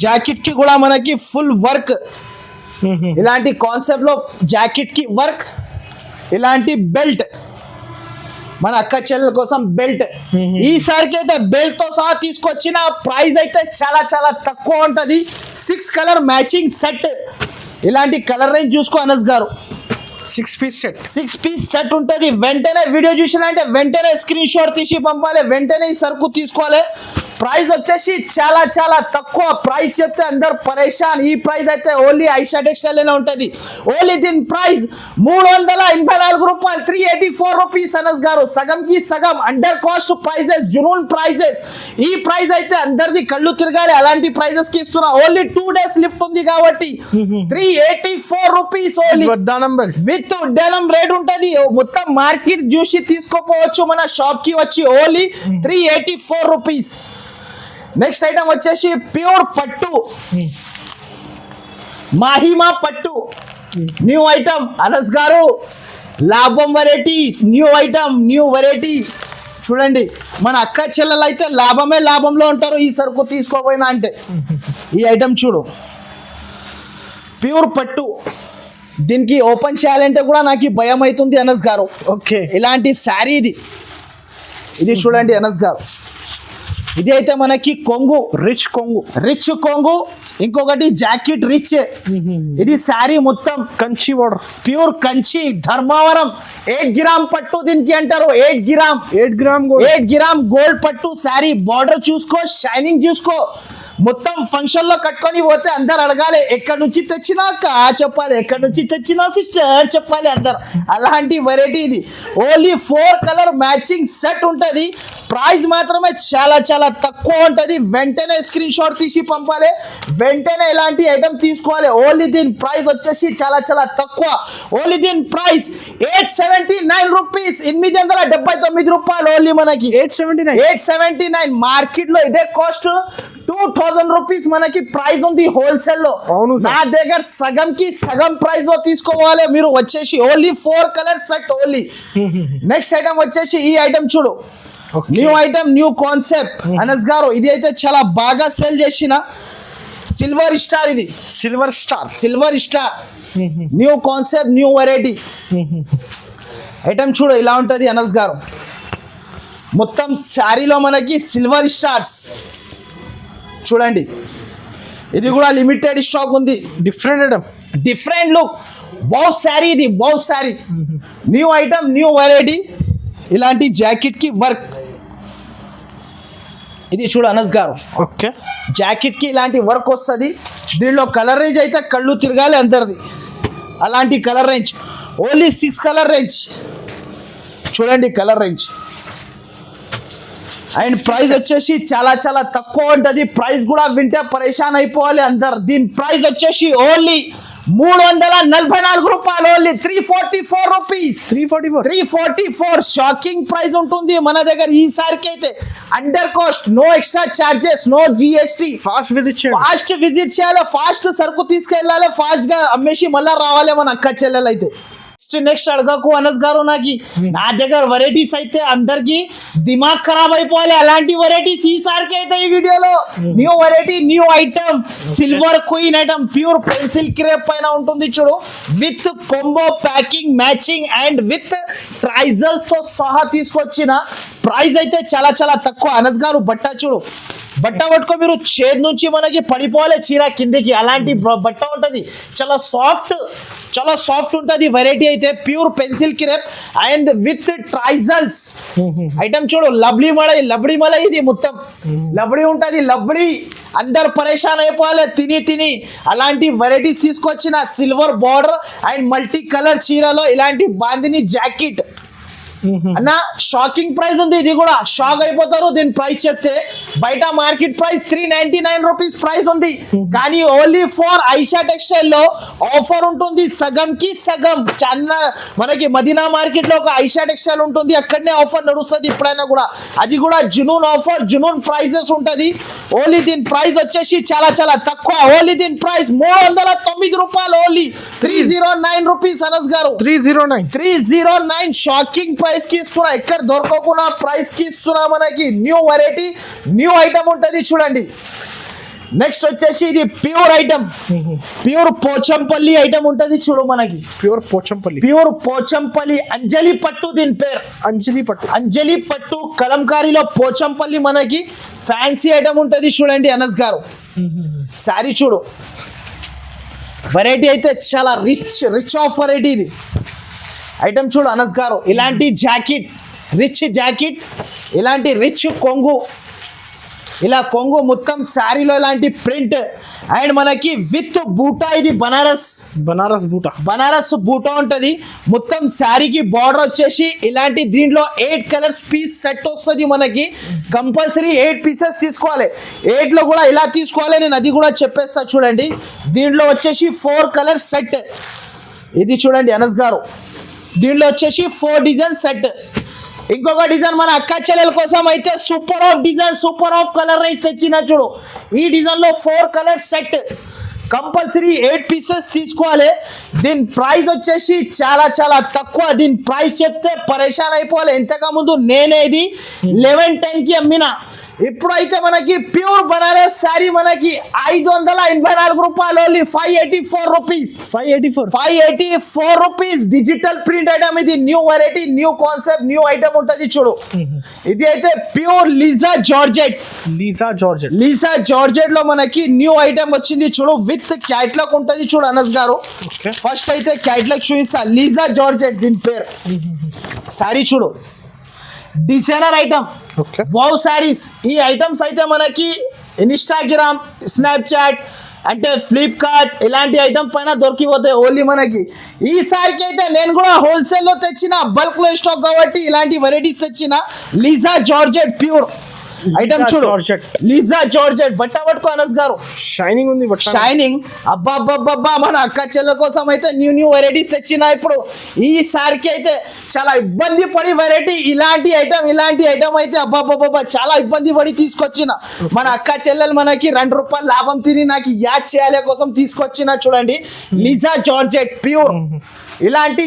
Speaker 1: జాకెట్ కి కూడా మనకి ఫుల్ వర్క్. ఇలాంటి కాన్సెప్ట్ లో జాకెట్ కి వర్క్. ఇలాంటి బెల్ట్ మన అక్క చెల్లెల కోసం బెల్ట్. ఈసారికి అయితే బెల్ట్ తో సహా తీసుకొచ్చిన ప్రైస్ అయితే చాలా చాలా తక్కువ ఉంటది. 6 కలర్ మ్యాచింగ్ సెట్. ఇలాంటి కలర్ రేంజ్ చూసుకో అనస్ గారు.
Speaker 2: 6 పీస్
Speaker 1: సెట్ ఉంటుంది. వెంటనే వీడియో చూసినంటే వెంటనే స్క్రీన్ షాట్ తీసి పంపాలి, వెంటనే ఈ సరుకు తీసుకోవాలి. ప్రైస్ వచ్చేసి చాలా చాలా తక్కువ. ప్రైస్ చెప్తే అందరు పరేషాన్. ఈ ప్రైస్ అయితే ఓన్లీ ఐషా టెక్స్టైల్ లోనే ఉంటుంది. ఓన్లీ దీని ప్రైస్ 384 రూపాయలు, 384 రూపీస్ అనస్ గారు. సగంకి సగం అండర్ కాస్ట్ ప్రైజెస్, జునూన్ ప్రైజెస్. ఈ ప్రైస్ అయితే అందరిది కళ్ళు తిరగాలి అలాంటి ప్రైజెస్ కి ఇస్తున్నా. ఓన్లీ 2 days లిఫ్ట్ ఉంది కాబట్టి 384 రూపీస్ ఓన్లీ. విత్ డెనం రేట్ ఉంటుంది. మొత్తం మార్కెట్ చూసి తీసుకోపోవచ్చు మన షాప్ కి వచ్చి. Only 384 rupees. నెక్స్ట్ ఐటమ్ వచ్చేసి ప్యూర్ పట్టు, మాహిమా పట్టు న్యూ ఐటమ్ అనస్ గారు. లాభం variety, new item, new variety. చూడండి మన అక్క చెల్లెలు అయితే లాభంలో ఉంటారు ఈ సరుకు తీసుకోపోయినా అంటే. ఈ ఐటమ్ చూడు, ప్యూర్ పట్టు. దీనికి ఓపెన్ చేయాలంటే కూడా నాకు భయం అవుతుంది అనస్ గారు.
Speaker 2: ఓకే,
Speaker 1: ఇలాంటి శారీ ఇది చూడండి అనస్ గారు. ఇది అయితే మనకి కొంగు, రిచ్ కొంగు. ఇంకొకటి జాకెట్ రిచ్. ఇది శారీ మొత్తం
Speaker 2: Kanchi border,
Speaker 1: pure Kanchi Dharmavaram. 8 gram పట్టు దీనికి అంటారు. 8 గ్రామ్ గోల్డ్ పట్టు శారీ. బార్డర్ చూసుకో, షైనింగ్ చూసుకో. మొత్తం ఫంక్షన్ లో కట్టుకొని పోతే అందరు అడగాలి ఎక్కడి నుంచి తెచ్చినా అక్క చెప్పాలి, ఎక్కడి నుంచి తెచ్చినా సిస్టర్ చెప్పాలి అందరు. అలాంటి వెరైటీ ఇది. ఓన్లీ 4 కలర్ మ్యాచింగ్ సెట్ ఉంటుంది. ప్రైస్ మాత్రమే చాలా చాలా తక్కువ ఉంటుంది. వెంటనే స్క్రీన్ షాట్ తీసి పంపాలి, వెంటనే ఇలాంటి ఐటమ్ తీసుకోవాలి. ఓన్లీ దీని ప్రైస్ వచ్చేసి చాలా చాలా తక్కువ. ఓన్లీ దీని ప్రైస్ 879 రూపీస్, 879 రూపాయలు ఓన్లీ మనకి. 879. మార్కెట్ లో ఇదే కాస్ట్ 2000 రూపీస్ మనకి ప్రైస్ ఉంది హోల్సేల్ లో.
Speaker 2: అవును సార్.
Speaker 1: నా దగ్గర సగంకి సగం ప్రైస్ లో తీసుకోవాలి మీరు వచ్చేసి. Only 4 colour set only. Next item వచ్చేసి ఈ ఐటమ్ చూడు, new item, new concept. Anas గారు ఇది అయితే చాలా బాగా సేల్ చేసిన సిల్వర్ స్టార్. ఇది
Speaker 2: silver star.
Speaker 1: Silver star, new concept, new variety item చూడు ఇలా ఉంటుంది అనస్ గారు. మొత్తం శారీలో మనకి సిల్వర్ స్టార్స్ చూడండి. ఇది కూడా లిమిటెడ్ స్టాక్ ఉంది.
Speaker 2: Different item,
Speaker 1: different look. Wow sari, ఇది wow sari, new item, new variety. ఇలాంటి జాకెట్ కి వర్క్. ఇది చూడు అనస్ గారు,
Speaker 2: ఓకే.
Speaker 1: జాకెట్ కి ఇలాంటి వర్క్ వస్తుంది. దీనిలో కలర్ రేంజ్ అయితే కళ్ళు తిరగాలి అందరిది. అలాంటి colour range only 6 colour range చూడండి, కలర్ రేంజ్. అండ్ ప్రైస్ వచ్చేసి చాలా చాలా తక్కువ ఉంటుంది. ప్రైస్ కూడా వింటే పరేషాన్ అయిపోవాలి అందరు. దీని ప్రైస్ వచ్చేసి ఓన్లీ 344 రూపాయలు. Only 344 rupees. 344 షాకింగ్ ప్రైస్ ఉంటుంది మన దగ్గర ఈసారికి అయితే. Under cost, no extra charges, no GST.
Speaker 2: Fast visit చేయండి.
Speaker 1: ఫాస్ట్ విజిట్ చేయాలి, ఫాస్ట్ సరుకు తీసుకెళ్ళాలి, ఫాస్ట్ గా అమ్మేసి మళ్ళీ రావాలి మన అక్క చెల్లెలు అయితే. నెక్స్ట్ అడగకు అనస్ గారు, నాకు నా దగ్గర వెరైటీస్ అయితే అందరికి దిమాగ్ ఖరాబ్ అయిపోవాలి. అలాంటి వెరైటీస్ ఈసారికి అయితే ఈ వీడియోలో. New variety, new item, silver queen item, pure pencil crepe పైన ఉంటుంది చూడు, with combo packing, matching and with ట్రైజల్స్ తో సహా తీసుకొచ్చిన. ప్రైస్ అయితే చాలా చాలా తక్కువ. అనస్ గారు బట్ట చూడు, బట్ట పట్టుకో మీరు చేతి నుంచి మనకి పడిపోవాలి చీర కిందికి. అలాంటి బట్ట ఉంటుంది, చాలా సాఫ్ట్, చాలా సాఫ్ట్ ఉంటుంది వెరైటీ అయితే. Pure pencil crepe and with ట్రైజల్స్ ఐటమ్ చూడు. లబ్డి మలై ఇది మొత్తం లబ్డి ఉంటుంది. లబ్డి అందరు పరేషాన్ అయిపోవాలి తిని తిని. అలాంటి వెరైటీస్ తీసుకొచ్చిన silver border and multi colour చీరలో ఇలాంటి బాందిని జాకెట్ అన్న. షాకింగ్ ప్రైస్ ఉంది, ఇది కూడా షాక్ అయిపోతారు దీని ప్రైస్ చెప్తే. బయట మార్కెట్ ప్రైస్ 399 రూపీస్ ప్రైస్ ఉంది, కానీ ఓన్లీ ఫర్ ఐషా టెక్స్టైల్ లో ఆఫర్ ఉంటుంది సగం కి సగం. మనకి మదీనా మార్కెట్ లో ఒక ఐషా టెక్స్టైల్ ఉంటుంది, అక్కడనే ఆఫర్ నడుస్తుంది ఎప్పుడైనా కూడా. అది కూడా జునూన్ ఆఫర్, జునూన్ ప్రైజెస్ ఉంటుంది. ఓన్లీ దీని ప్రైస్ వచ్చేసి చాలా చాలా తక్కువ. ఓన్లీ దీని ప్రైస్ 309 రూపాయలు. ఓన్లీ 309 రూపీస్ అనస్ గారు. 309 షాకింగ్ ప్రైస్ కి ఇస్తున్నా, ఎక్కడ దొరకకుండా ప్రైస్ కి ఇస్తున్నా. మనకి న్యూ వెరైటీ, న్యూ ఐటమ్ ఉంటుంది చూడండి. నెక్స్ట్ వచ్చేసి ఇది pure item, pure Pochampally item ఉంటుంది చూడు మనకి.
Speaker 2: ప్యూర్ పోచంపల్లి,
Speaker 1: ప్యూర్ పోచంపల్లి అంజలి పట్టు దీని పేరు. అంజలి పట్టు కలంకారీలో పోచంపల్లి మనకి ఫ్యాన్సీ ఐటమ్ ఉంటుంది చూడండి అనస్ గారు. శారీ చూడు, వెరైటీ అయితే చాలా రిచ్ ఆఫ్ వెరైటీ ఇది ఐటమ్ చూడు అనస్ గారు. ఇలాంటి జాకెట్, రిచ్ జాకెట్, ఇలాంటి రిచ్ కొంగు, ఇలా కొంగు మొత్తం శారీలో ఇలాంటి ప్రింట్ అండ్ మనకి విత్ బూటా. ఇది బనారస్ బూటా ఉంటుంది మొత్తం శారీకి. బార్డర్ వచ్చేసి ఇలాంటి, దీంట్లో 8 కలర్స్ పీస్ సెట్ వస్తుంది మనకి. కంపల్సరీ 8 పీసెస్ తీసుకోవాలి. 8లో కూడా ఇలా తీసుకోవాలి, నేను అది కూడా చెప్పేస్తా చూడండి. దీంట్లో వచ్చేసి 4 కలర్స్ సెట్. ఇది చూడండి అనస్ గారు, దీంట్లో వచ్చేసి 4 డిజైన్ సెట్. ఇంకొక డిజైన్ మన అక్క చెల్లెల కోసం అయితే super of design, super of colour rice తెచ్చిన చూడు. ఈ డిజైన్ లో 4 కలర్ సెట్, కంపల్సరీ 8 పీసెస్ తీసుకోవాలి. దీని ప్రైస్ వచ్చేసి చాలా చాలా తక్కువ. దీని ప్రైస్ చెప్తే పరేషాన్ అయిపోవాలి. ఇంతకు ముందు నేనే ఇది 1110కి అమ్మిన. ఇప్పుడైతే మనకి ప్యూర్ బనారస్ శారీ మనకి 584 రూపాయలు. Only 584 rupees. 584 rupees. Digital print item ఇది. New variety, new concept, new item ఉంటుంది చూడు. ఇది అయితే ప్యూర్ లీజా జార్జెట్ లో మనకి న్యూ ఐటమ్ వచ్చింది చూడు. విత్ క్యాట్లాగ్ ఉంటుంది చూడు అనస్ గారు. ఫస్ట్ అయితే క్యాట్లాగ్ చూపిస్తా. లీజా జార్జెట్ దీని పేరు. శారీ చూడు, డిజైనర్ ఐటమ్, వావ్ సారీస్. ఈ ఐటమ్స్ అయితే మనకి ఇన్స్టాగ్రామ్, స్నాప్చాట్ అంటే ఫ్లిప్కార్ట్ ఇలాంటి ఐటమ్ పైన దొరికిపోతాయి ఓన్లీ మనకి. ఈసారికి అయితే నేను కూడా హోల్సేల్లో తెచ్చిన, బల్క్లో స్టాక్ కాబట్టి ఇలాంటి వెరైటీస్ తెచ్చిన. లీజా జార్జెట్ ప్యూర్ ఐటమ్ చూడు
Speaker 2: జార్జెట్.
Speaker 1: లిజా జార్జెట్ బట్ట పట్టుకో అనస్ గారు
Speaker 2: షైనింగ్ ఉంది బట్
Speaker 1: షైనింగ్ అబ్బా మన అక్క చెల్లెల కోసం అయితే న్యూ వెరైటీస్ తెచ్చిన ఇప్పుడు ఈసారికి అయితే చాలా ఇబ్బంది పడి వెరైటీ ఇలాంటి ఐటమ్ అయితే అబ్బా చాలా ఇబ్బంది పడి తీసుకొచ్చిన మన అక్క చెల్లెలు మనకి ₹2 లాభం తిని నాకు యాడ్ చేయాలి కోసం తీసుకొచ్చిన చూడండి లిజా జార్జెట్ ప్యూర్ ఇలాంటి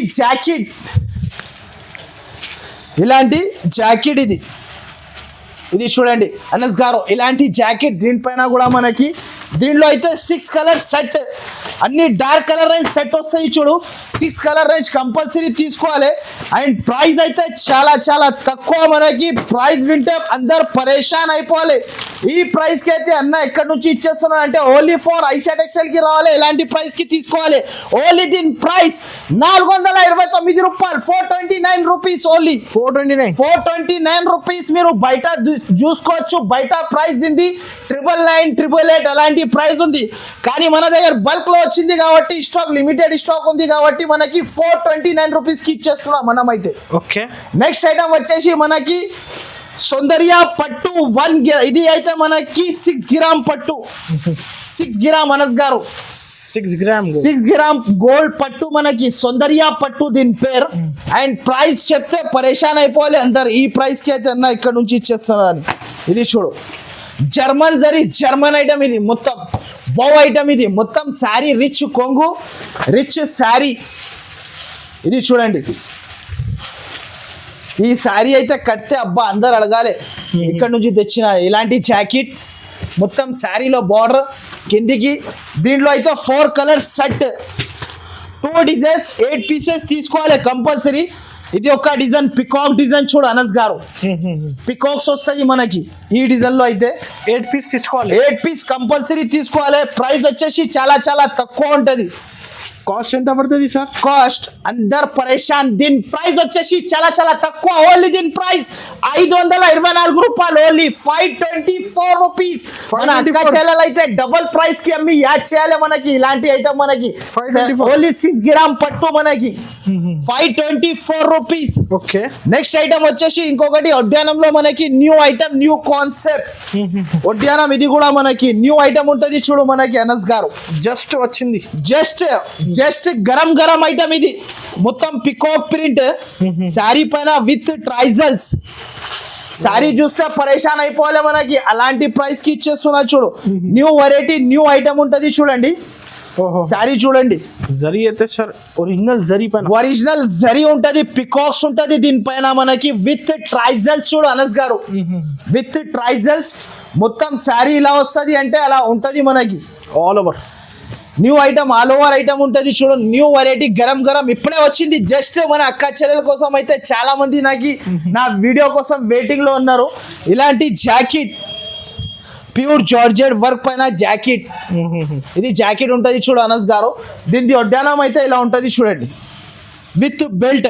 Speaker 1: జాకెట్ ఇది చూడండి అనస్ గారు ఇలాంటి జాకెట్ దీనిపైన కూడా మనకి దీనిలో అయితే 6 కలర్ సెట్ అన్ని డార్క్ కలర్ రేంజ్ సెట్ వస్తాయి చూడు 6 కలర్ రేంజ్ కంపల్సరీ తీసుకోవాలి అండ్ ప్రైస్ అయితే చాలా తక్కువ మనకి ప్రైస్ వింటే అందరు పరేషాన్ అయిపోవాలి ఈ ప్రైస్ కి అయితే అన్న ఎక్కడి నుంచి ఇచ్చేస్తున్నా అంటే ఓన్లీ ఫర్ ఐషా టెక్స్టైల్ కి రావాలి ఇలాంటి ప్రైస్ కి తీసుకోవాలి ఓన్లీ దీని ప్రైస్ ₹429 ₹429 ఓన్లీ 429 రూపీస్ మీరు బయట చూసుకోవచ్చు బయట ప్రైస్ దీనిది 999 అలాంటి ప్రైస్ ఉంది కానీ మన దగ్గర బల్క్ లో వచ్చింది కాబట్టి స్టాక్ లిమిటెడ్ స్టాక్ ఉంది కాబట్టి మనకి 429 రూపీస్ కి ఇచ్చేస్తున్నాం మనం అయితే
Speaker 2: ఓకే
Speaker 1: నెక్స్ట్ ఐటమ్ వచ్చేసి మనకి సౌందర్య పట్టు 1 ఇది అయితే మనకి 6 గ్రామ్ పట్టు 6 గ్రామ్ అనస్ గారు 6 గ్రామ్ గోల్డ్ పట్టు మనకి సౌందర్య పట్టు దీని పేరు అండ్ ప్రైస్ చెప్తే పరేషాన్ అయిపోవాలి అందరు ఈ ప్రైస్ కి అయితే అన్న ఇక్కడ నుంచి ఇచ్చేస్తున్నారు అని ఇది చూడు జర్మన్ ఐటమ్ ఇది మొత్తం వావ్ ఐటమ్ ఇది మొత్తం శారీ రిచ్ కొంగు రిచ్ శారీ ఇది చూడండి ఈ శారీ అయితే కడితే అబ్బా అందరు అడగాలి ఇక్కడ నుంచి తెచ్చిన ఇలాంటి జాకెట్ మొత్తం శారీలో బార్డర్ కిందికి దీంట్లో అయితే 4 కలర్ సెట్ 2 డిజైన్స్ 8 పీసెస్ తీసుకోవాలి కంపల్సరీ ఇది ఒక డిజైన్ పికాక్ డిజైన్ చూడు అనస్ గారు పికాక్స్ వస్తాయి మనకి ఈ డిజైన్ లో అయితే
Speaker 2: 8 పీస్ తీసుకోవాలి
Speaker 1: 8 పీస్ కంపల్సరీ తీసుకోవాలి ప్రైస్ వచ్చేసి చాలా తక్కువ ఉంటది
Speaker 2: కాస్ట్ ఎంత పడుతుంది సార్
Speaker 1: కాస్ట్ అందరు పరేషాన్ దీని ప్రైస్ వచ్చేసి చాలా తక్కువ ఓన్లీ దీని ప్రైస్ ₹524 ఓన్లీ 524 రూపీస్ మన అక్క చెల్లెలు అయితే డబుల్ ప్రైస్ కి అమ్మి యాడ్ చేయాలి మనకి ఇలాంటి ఐటమ్ మనకి ఓన్లీ 6 గ్రామ్ పట్టు మనకి 524 రూపీస్
Speaker 2: ఓకే
Speaker 1: నెక్స్ట్ ఐటమ్ వచ్చేసి ఇంకొకటి ఒడ్యానంలో మనకి న్యూ ఐటమ్ న్యూ కాన్సెప్ట్ ఒడ్యానం ఇది కూడా మనకి న్యూ ఐటమ్ ఉంటది చూడు మనకి అనస్ గారు
Speaker 2: జస్ట్ వచ్చింది
Speaker 1: జస్ట్ గరం ఐటమ్ ఇది మొత్తం పికాక్ ప్రింట్ శారీ పైన విత్ ట్రైజల్స్ శారీ చూస్తే పరేషాన్ అయిపోవాలి మనకి అలాంటి ప్రైస్ కి ఇచ్చేస్తున్నా చూడు న్యూ వెరైటీ న్యూ ఐటమ్ ఉంటది చూడండి శారీ చూడండి
Speaker 2: జరీ అయితే సార్ ఒరిజినల్
Speaker 1: జరీ ఉంటది పికాక్స్ ఉంటది దీనిపైన మనకి విత్ ట్రైజల్స్ చూడు అనస్ గారు విత్ ట్రైజల్స్ మొత్తం శారీ ఇలా వస్తది అంటే అలా ఉంటది మనకి
Speaker 2: all over
Speaker 1: new item all over item ఉంటుంది చూడు న్యూ వెరైటీ గరం ఇప్పుడే వచ్చింది జస్ట్ మన అక్క చెల్లెల కోసం అయితే చాలా మంది నాకు నా వీడియో కోసం వెయిటింగ్ లో ఉన్నారు ఇలాంటి జాకెట్ ప్యూర్ జార్జెట్ వర్క్ పైన జాకెట్ ఇది జాకెట్ ఉంటుంది చూడు అనస్ గారు దీని ఒడ్డానం అయితే ఇలా ఉంటుంది చూడండి విత్ బెల్ట్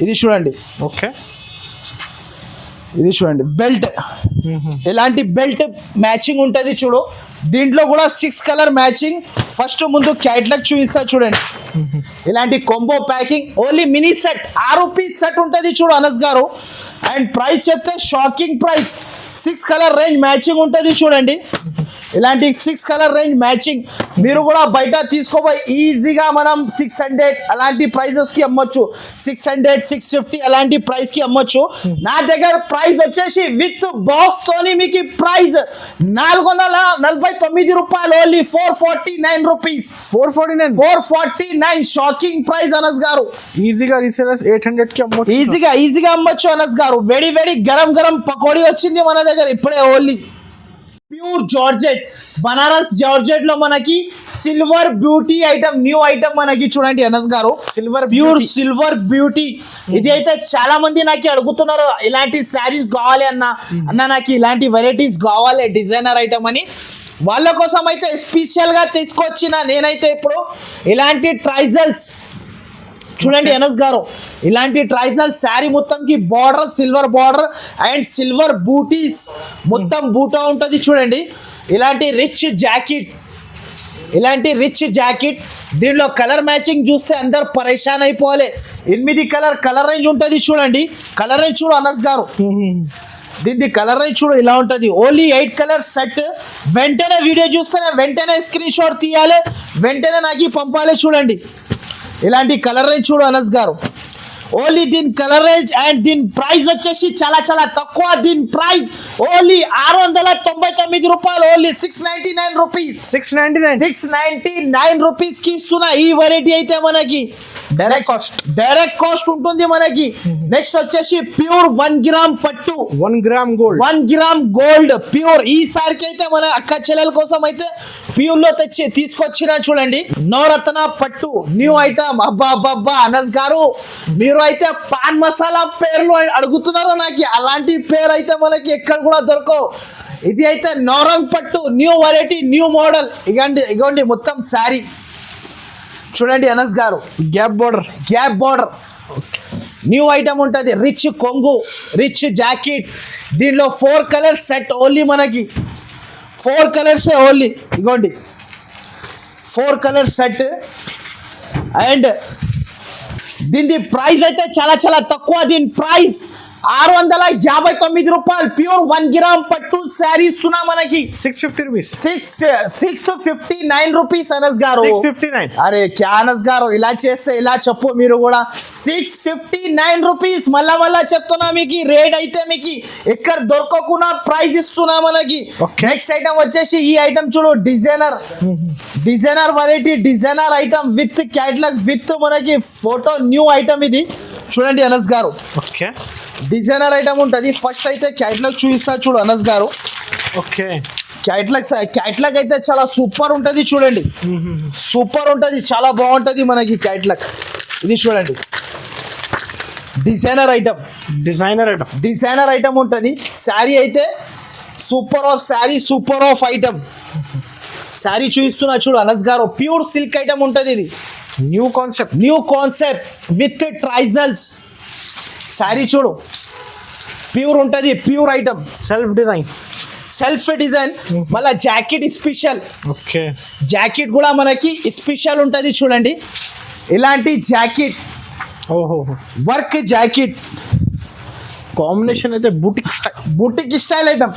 Speaker 1: ఇది చూడండి
Speaker 2: ఓకే
Speaker 1: ఇది చూడండి బెల్ట్ ఇలాంటి బెల్ట్ మ్యాచింగ్ ఉంటుంది చూడు దీంట్లో కూడా 6 కలర్ మ్యాచింగ్ ఫస్ట్ ముందు క్యాట్లాగ్ చూపిస్తా చూడండి ఇలాంటి combo packing only mini set 6 piece set ఉంటుంది చూడు అనస్ గారు అండ్ ప్రైస్ చెప్తే shocking price 6 colour range matching ఉంటుంది చూడండి ఇలాంటి 6 కలర్ రేంజ్ మ్యాచింగ్ మీరు కూడా బయట తీసుకోపోయి ఈజీగా మనం 600 అలాంటి ప్రైజెస్ కి అమ్మొచ్చు 600 650 అలాంటి ప్రైస్ కి అమ్మొచ్చు నా దగ్గర ప్రైస్ వచ్చేసి విత్ బాక్స్ తోని మీకు price ₹449 only 449 rupees 449 shocking price Anas గారు
Speaker 2: ఈజీగా రీసేలర్స్ 800 కి అమ్మొచ్చు
Speaker 1: ఈజీగా అమ్మొచ్చు అనస్ గారు వేడి గరం పకోడీ వచ్చింది మన దగ్గర ఇప్పుడే only pure georgette Banaras georgette లో మనకి silver beauty item new item మనకి చూడండి అనస్ గారు సిల్వర్ బ్యూటీ ఇది అయితే చాలా మంది నాకు అడుగుతున్నారు ఇలాంటి శారీస్ కావాలి అన్న నాకు ఇలాంటి వెరైటీస్ కావాలి డిజైనర్ ఐటమ్ అని వాళ్ళ కోసం అయితే స్పెషల్ గా తీసుకొచ్చిన నేనైతే ఇప్పుడు ఇలాంటి ట్రైజల్స్ చూడండి అనస్ గారు ఇలాంటి ట్రైజల్ శారీ మొత్తంకి border silver border and silver బూటీస్ మొత్తం బూటా ఉంటుంది చూడండి ఇలాంటి రిచ్ జాకెట్ దీనిలో కలర్ మ్యాచింగ్ చూస్తే అందరు పరేషాన్ అయిపోవాలి 8 కలర్ రేంజ్ ఉంటుంది చూడండి కలర్ రేంజ్ చూడు అనస్ గారు దీని కలర్ రేంజ్ చూడు ఇలా ఉంటుంది. Only 8 colour set. వెంటనే వీడియో చూస్తేనే వెంటనే స్క్రీన్ షాట్ తీయాలి, వెంటనే నాకు పంపాలి. చూడండి ఇలాంటి కలర్ రేంజ్ చూడు అనస్ గారు. ఓన్లీ దీని కలర్ రేంజ్ అండ్ దీని ప్రైస్ వచ్చేసి చాలా చాలా తక్కువ. దీని ప్రైస్ ఓన్లీ 699 రూపాయలు, ఓన్లీ 699 రూపీస్. 699 రూపీస్ కి ఇస్తున్నా. ఈ వెరైటీ అయితే మనకి డైరెక్ట్ కాస్ట్ ఉంటుంది మనకి. నెక్స్ట్ వచ్చేసి ప్యూర్ 1 గ్రామ్ పట్టు,
Speaker 2: 1 gram gold,
Speaker 1: 1 gram gold pure. ఈసారికి అయితే మన అక్క చెల్లెల కోసం అయితే ప్యూర్ లో తీసుకొచ్చిన చూడండి నవరత్న పట్టు న్యూ ఐటమ్. అబ్బా అబ్బా అనస్ గారు, మీరు అయితే పాన్ మసాలా పేర్లు అడుగుతున్నారు నాకు. అలాంటి పేరు అయితే మనకి ఎక్కడ కూడా దొరకవు. ఇది అయితే నవరంగ్ పట్టు న్యూ వెరైటీ న్యూ మోడల్. ఇగోండి మొత్తం శారీ చూడండి అనస్ గారు. గ్యాప్ బోర్డర్ న్యూ ఐటమ్ ఉంటుంది. రిచ్ కొంగు, రిచ్ జాకెట్. దీనిలో 4 కలర్స్ సెట్. ఓన్లీ మనకి 4 కలర్సే ఓన్లీ. ఇగోండి 4 కలర్స్ సెట్. అండ్ దీని ప్రైస్ అయితే చాలా చాలా తక్కువ. దీని ప్రైస్ 659 రూపాయలు. ప్యూర్ 1 గ్రామ్ పట్టు శారీ ఇస్తున్నా మనకి
Speaker 2: 650 రూపీస్.
Speaker 1: 659 రూపీస్ అనస్ గారు.
Speaker 2: 659.
Speaker 1: అరే క్యా అనస్ గారు, ఇలా చేస్తే ఇలా చెప్పు మీరు కూడా. 659 రూపీస్. మళ్ళా చెప్తున్నా మీకు రేట్ అయితే మీకు ఎక్కడ దొరకకుండా ప్రైస్ ఇస్తున్నా మనకి. నెక్స్ట్ ఐటమ్ వచ్చేసి ఈ ఐటమ్ చూడు designer variety, designer item with catalogue with మనకి ఫోటో న్యూ ఐటమ్. ఇది చూడండి అనస్ గారు.
Speaker 2: ఓకే,
Speaker 1: డిజైనర్ ఐటమ్ ఉంటుంది. ఫస్ట్ అయితే క్యాటలాగ్ చూపిస్తా చూడు అనస్ గారు.
Speaker 2: ఓకే,
Speaker 1: క్యాటలాగ్ అయితే చాలా సూపర్ ఉంటుంది. చూడండి సూపర్ ఉంటుంది, చాలా బాగుంటుంది మనకి క్యాటలాగ్. ఇది చూడండి డిజైనర్ ఐటమ్ ఉంటుంది. శారీ అయితే సూపర్ ఆఫ్ ఐటమ్. శారీ చూపిస్తున్నా చూడు అనస్ గారు. ప్యూర్ సిల్క్ ఐటమ్ ఉంటుంది. ఇది
Speaker 2: న్యూ కాన్సెప్ట్
Speaker 1: విత్ ట్రైజల్స్. శారీ చూడు ప్యూర్ ఉంటుంది. Pure item, self design. మళ్ళీ జాకెట్ స్పెషల్.
Speaker 2: ఓకే,
Speaker 1: జాకెట్ కూడా మనకి స్పెషల్ ఉంటుంది. చూడండి ఇలాంటి జాకెట్, వర్క్ జాకెట్
Speaker 2: కాంబినేషన్ అయితే
Speaker 1: బుటిక్ స్టైల్ ఐటమ్.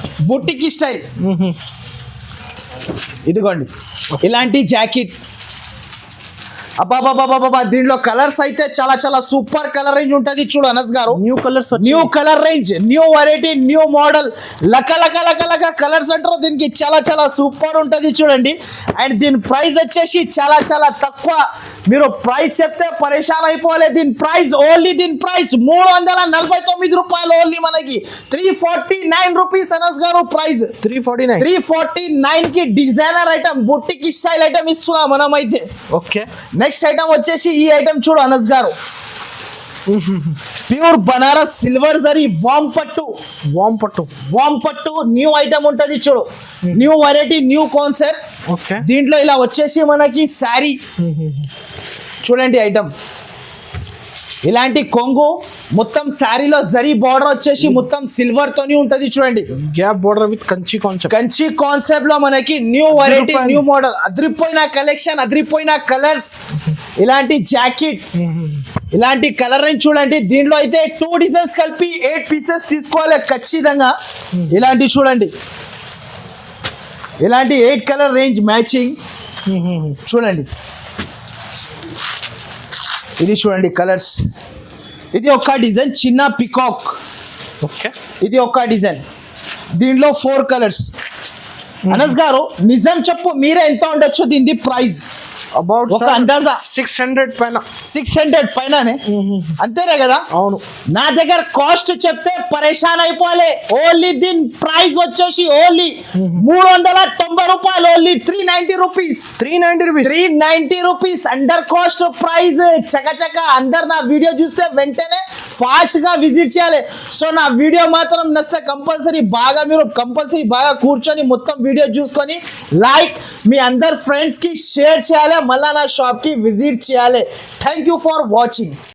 Speaker 1: ఇదిగోండి ఇలాంటి జాకెట్. అబ్బాబాబాబాబా, దీనిలో కలర్స్ అయితే చాలా చాలా సూపర్ కలర్ రేంజ్ ఉంటుంది. చూడు అనస్ గారు, new colour range, new variety, new model. లక కలర్స్ అంటారు దీనికి. చాలా చాలా సూపర్ ఉంటుంది చూడండి. అండ్ దీని ప్రైస్ వచ్చేసి చాలా చాలా తక్కువ. మీరు ప్రైస్ చెప్తే పరేషాన్ అయిపోవాలి. దీని ప్రైస్ 349 రూపాయలు. ఓన్లీ మనకి 349 రూపీస్ అనస్ గారు. ప్రైస్ 349 కి డిజైనర్ ఐటమ్, బుట్టిక్ స్టైల్ ఐటమ్ ఇస్తున్నా మనం అయితే.
Speaker 2: ఓకే,
Speaker 1: నెక్స్ట్ ఐటమ్ వచ్చేసి ఈ ఐటమ్ చూడు అనస్ గారు. ప్యూర్ బనారస్ సిల్వర్ జరీ వామ్ పట్టు న్యూ ఐటమ్ ఉంటుంది. చూడు న్యూ వెరైటీ, న్యూ కాన్సెప్ట్. దీంట్లో ఇలా వచ్చేసి మనకి శారీ చూడండి ఐటమ్. ఇలాంటి కొంగు మొత్తం శారీలో జరీ బార్డర్ వచ్చేసి మొత్తం సిల్వర్ తోని ఉంటది. చూడండి
Speaker 2: gap border with Kanchi
Speaker 1: concept లో మనకి న్యూ వెరైటీ, న్యూ మోడల్. అదిరిపోయిన కలెక్షన్, అదిరిపోయిన కలర్స్. ఇలాంటి జాకెట్, ఇలాంటి కలర్ రేంజ్ చూడండి. దీంట్లో అయితే 2 డిజైన్స్ కలిపి 8 పీసెస్ తీసుకోవాలి ఖచ్చితంగా. ఇలాంటి చూడండి, ఇలాంటి 8 కలర్ రేంజ్ మ్యాచింగ్ చూడండి. ఇది చూడండి కలర్స్. ఇది ఒక డిజైన్ చిన్న పికాక్.
Speaker 2: ఓకే,
Speaker 1: ఇది ఒక డిజైన్. దీంట్లో 4 కలర్స్. అనస్ గారు నిజం చెప్పు, మీరే ఎంత ఉండొచ్చు దీని ప్రైస్?
Speaker 2: అబౌట్
Speaker 1: ఒక అందాజా
Speaker 2: 600
Speaker 1: పైననే. అంతేనే కదా?
Speaker 2: అవును.
Speaker 1: నా దగ్గర కాస్ట్ చెప్తే పరేషాన్ అయిపోలే. ఓన్లీ దీని ప్రైస్ వచ్చేసి ఓన్లీ 390 రూపాయలు. Only 390 rupees under cost price. చకచక అందరు నా వీడియో చూస్తే వెంటనే ఫాస్ట్ గా విజిట్ చేయాలి. సో నా వీడియో మాత్రం నచ్చితే కంపల్సరీ బాగా కూర్చొని మొత్తం వీడియో చూసుకొని లైక్ మీ అందరు ఫ్రెండ్స్ కి షేర్ చేయాలి. మళ్ళా నా షాప్ కి విజిట్ చేయాలి. Thank you for watching.